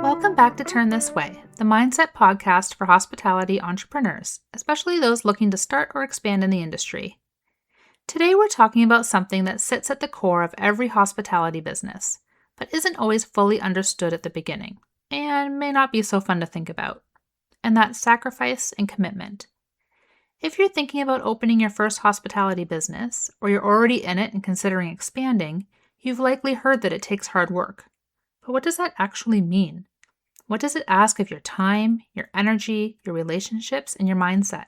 Welcome back to Turn This Way, the mindset podcast for hospitality entrepreneurs, especially those looking to start or expand in the industry. Today we're talking about something that sits at the core of every hospitality business, but isn't always fully understood at the beginning, and may not be so fun to think about, and that's sacrifice and commitment. If you're thinking about opening your first hospitality business, or you're already in it and considering expanding, you've likely heard that it takes hard work. But what does that actually mean? What does it ask of your time, your energy, your relationships, and your mindset?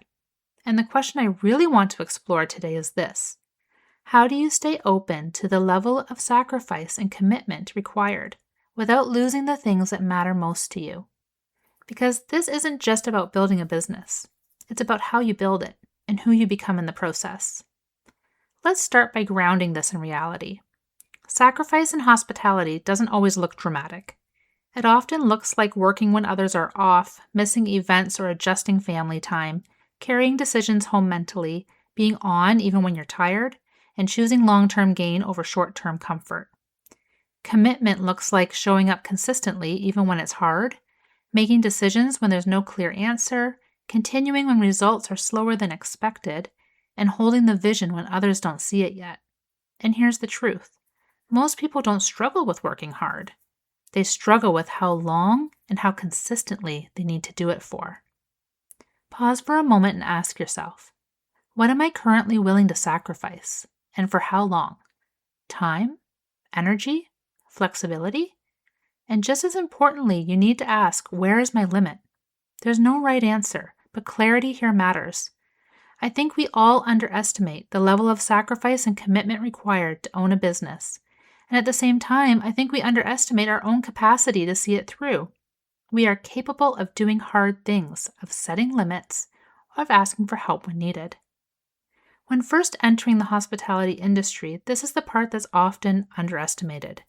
And the question I really want to explore today is this: how do you stay open to the level of sacrifice and commitment required without losing the things that matter most to you? Because this isn't just about building a business. It's about how you build it and who you become in the process. Let's start by grounding this in reality. Sacrifice in hospitality doesn't always look dramatic. It often looks like working when others are off, missing events or adjusting family time, carrying decisions home mentally, being on even when you're tired, and choosing long-term gain over short-term comfort. Commitment looks like showing up consistently even when it's hard, making decisions when there's no clear answer, continuing when results are slower than expected, and holding the vision when others don't see it yet. And here's the truth. Most people don't struggle with working hard. They struggle with how long and how consistently they need to do it for. Pause for a moment and ask yourself, what am I currently willing to sacrifice, and for how long? Time? Energy? Flexibility? And just as importantly, you need to ask, where is my limit? There's no right answer, but clarity here matters. I think we all underestimate the level of sacrifice and commitment required to own a business. And at the same time, I think we underestimate our own capacity to see it through. We are capable of doing hard things, of setting limits, or of asking for help when needed. When first entering the hospitality industry, this is the part that's often underestimated.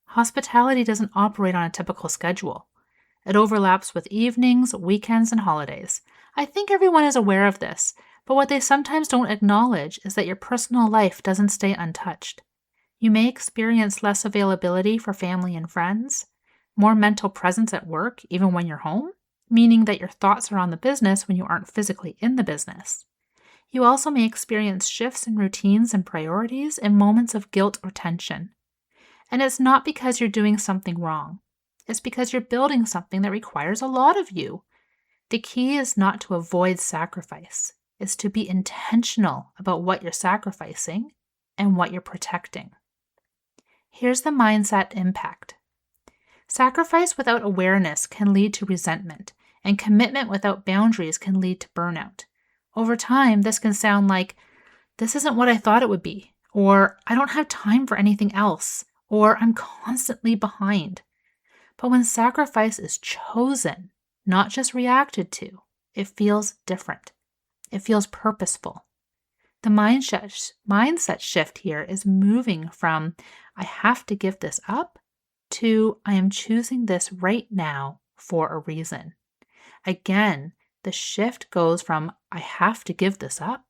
Hospitality doesn't operate on a typical schedule. It overlaps with evenings, weekends, and holidays. I think everyone is aware of this, but what they sometimes don't acknowledge is that your personal life doesn't stay untouched. You may experience less availability for family and friends, more mental presence at work even when you're home, meaning that your thoughts are on the business when you aren't physically in the business. You also may experience shifts in routines and priorities in moments of guilt or tension. And it's not because you're doing something wrong. It's because you're building something that requires a lot of you. The key is not to avoid sacrifice. It's to be intentional about what you're sacrificing and what you're protecting. Here's the mindset impact. Sacrifice without awareness can lead to resentment, and commitment without boundaries can lead to burnout. Over time, this can sound like, this isn't what I thought it would be, or I don't have time for anything else, or I'm constantly behind. But when sacrifice is chosen, not just reacted to, it feels different. It feels purposeful. The mindset shift here is moving from, I have to give this up, to I am choosing this right now for a reason. Again, the shift goes from I have to give this up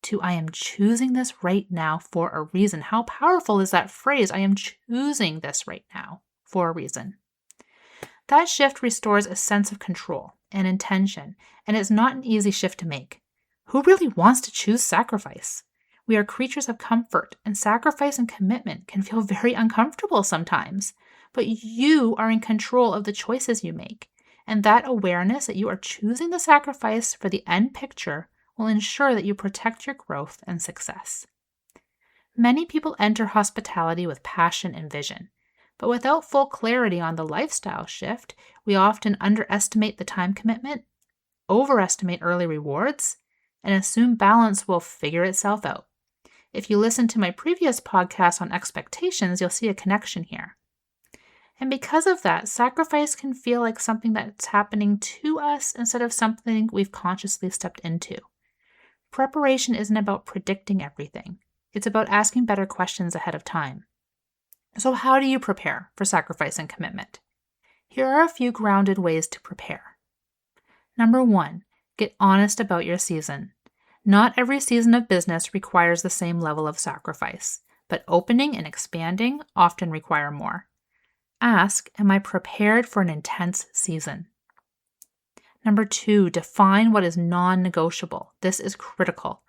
to I am choosing this right now for a reason. How powerful is that phrase? I am choosing this right now for a reason. That shift restores a sense of control and intention, and it's not an easy shift to make. Who really wants to choose sacrifice? We are creatures of comfort, and sacrifice and commitment can feel very uncomfortable sometimes. But you are in control of the choices you make, and that awareness that you are choosing the sacrifice for the end picture will ensure that you protect your growth and success. Many people enter hospitality with passion and vision, but without full clarity on the lifestyle shift, we often underestimate the time commitment, overestimate early rewards, and assume balance will figure itself out. If you listen to my previous podcast on expectations, you'll see a connection here. And because of that, sacrifice can feel like something that's happening to us instead of something we've consciously stepped into. Preparation isn't about predicting everything. It's about asking better questions ahead of time. So how do you prepare for sacrifice and commitment? Here are a few grounded ways to prepare. Number 1, get honest about your season. Not every season of business requires the same level of sacrifice, but opening and expanding often require more. Ask, am I prepared for an intense season? Number 2, define what is non-negotiable. This is critical.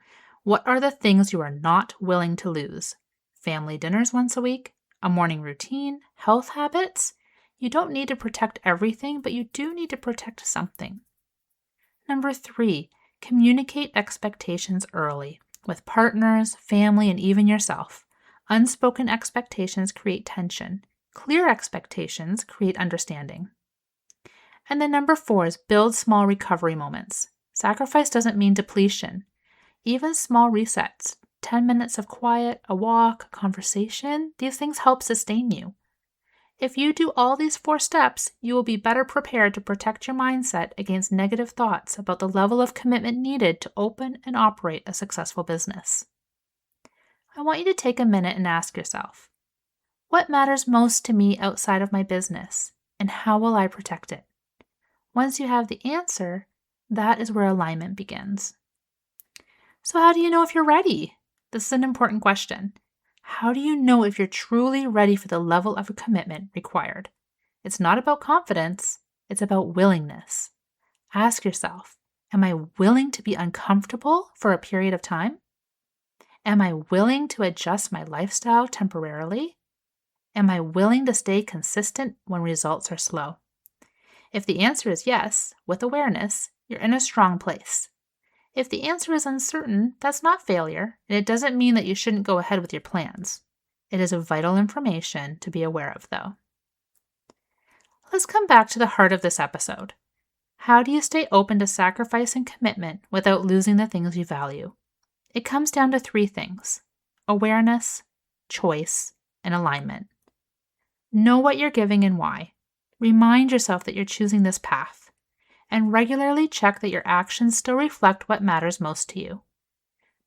What are the things you are not willing to lose? Family dinners once a week? A morning routine? Health habits? You don't need to protect everything, but you do need to protect something. Number 3, communicate expectations early with partners, family, and even yourself. Unspoken expectations create tension. Clear expectations create understanding. And then number 4 is build small recovery moments. Sacrifice doesn't mean depletion. Even small resets, 10 minutes of quiet, a walk, a conversation, these things help sustain you. If you do all these 4 steps, you will be better prepared to protect your mindset against negative thoughts about the level of commitment needed to open and operate a successful business. I want you to take a minute and ask yourself, what matters most to me outside of my business, and how will I protect it? Once you have the answer, that is where alignment begins. So how do you know if you're ready? This is an important question. How do you know if you're truly ready for the level of commitment required? It's not about confidence, it's about willingness. Ask yourself, am I willing to be uncomfortable for a period of time? Am I willing to adjust my lifestyle temporarily? Am I willing to stay consistent when results are slow? If the answer is yes, with awareness, you're in a strong place. If the answer is uncertain, that's not failure, and it doesn't mean that you shouldn't go ahead with your plans. It is a vital information to be aware of, though. Let's come back to the heart of this episode. How do you stay open to sacrifice and commitment without losing the things you value? It comes down to 3 things: awareness, choice, and alignment. Know what you're giving and why. Remind yourself that you're choosing this path. And regularly check that your actions still reflect what matters most to you.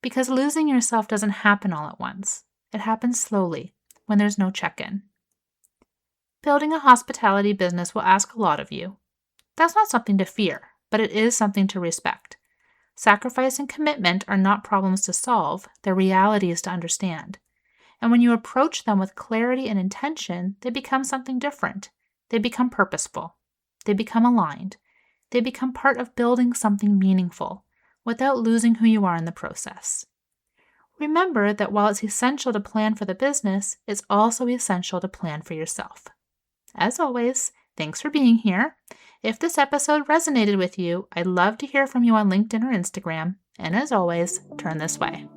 Because losing yourself doesn't happen all at once. It happens slowly, when there's no check-in. Building a hospitality business will ask a lot of you. That's not something to fear, but it is something to respect. Sacrifice and commitment are not problems to solve, they're realities to understand. And when you approach them with clarity and intention, they become something different. They become purposeful. They become aligned. They become part of building something meaningful without losing who you are in the process. Remember that while it's essential to plan for the business, it's also essential to plan for yourself. As always, thanks for being here. If this episode resonated with you, I'd love to hear from you on LinkedIn or Instagram. And as always, turn this way.